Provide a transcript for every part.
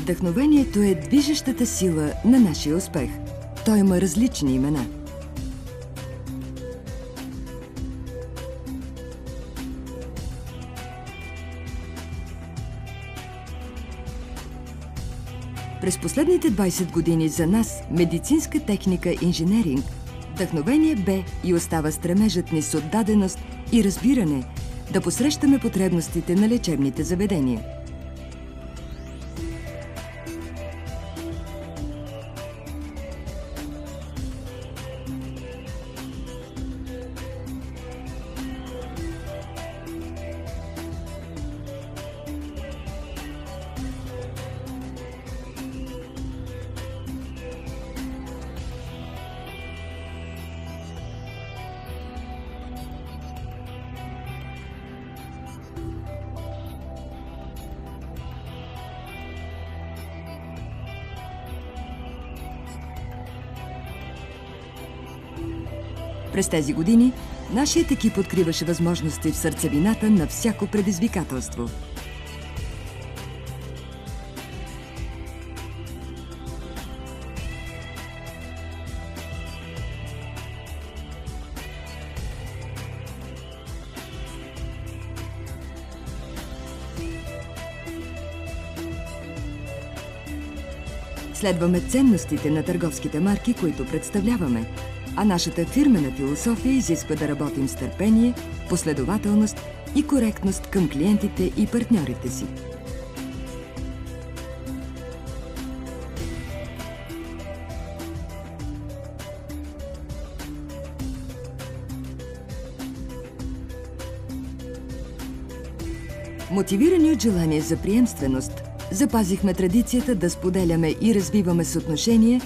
Вдъхновението е движещата сила на нашия успех. Той има различни имена. През последните 20 години за нас, медицинска техника инженеринг, вдъхновение бе и остава стремежът ни с отдаденост и разбиране да посрещаме потребностите на лечебните заведения. През тези години нашият екип откриваше възможности в сърцевината на всяко предизвикателство. Следваме ценностите на търговските марки, които представляваме, а нашата фирмена философия изисква да работим с търпение, последователност и коректност към клиентите и партньорите си. Мотивирани от желание за приемственост, запазихме традицията да споделяме и развиваме съотношение,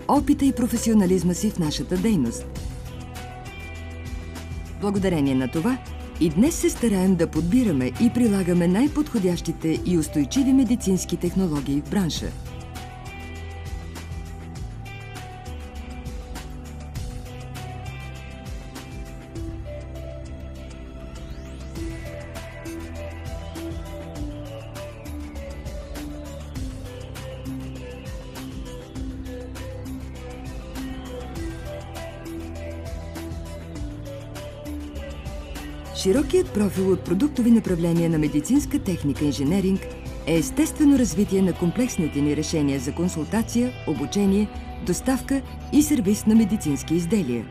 опита и професионализма си в нашата дейност. Благодарение на това, и днес се стараем да подбираме и прилагаме най-подходящите и устойчиви медицински технологии в бранша. Широкият профил от продуктови направления на медицинска техника инженеринг е естествено развитие на комплексните ни решения за консултация, обучение, доставка и сервиз на медицински изделия.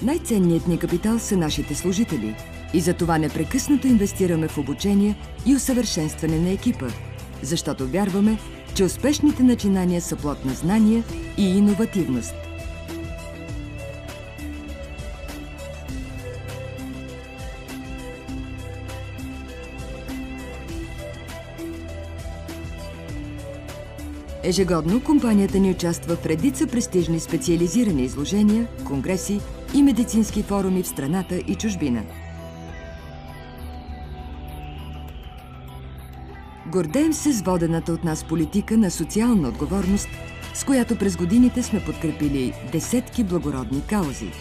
Най-ценният ни капитал са нашите служители и за това непрекъснато инвестираме в обучение и усъвършенстване на екипа, защото вярваме, че успешните начинания са плод на знания и иновативност. Ежегодно компанията ни участва в редица престижни специализирани изложения, конгреси и медицински форуми в страната и чужбина. Гордеем се с водената от нас политика на социална отговорност, с която през годините сме подкрепили десетки благородни каузи.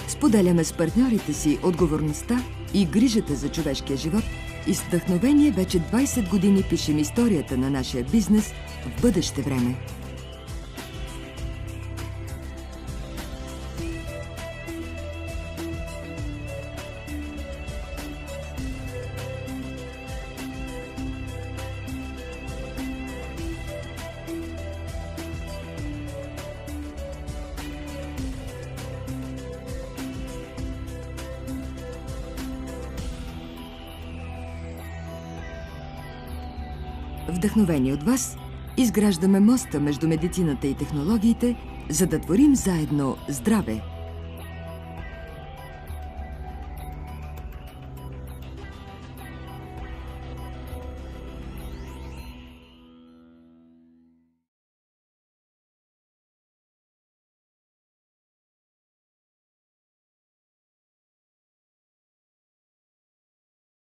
Споделяме с партньорите си отговорността и грижата за човешкия живот и с вдъхновение вече 20 години пишем историята на нашия бизнес в бъдеще време. Вдъхновени от вас, изграждаме моста между медицината и технологиите, за да творим заедно здраве.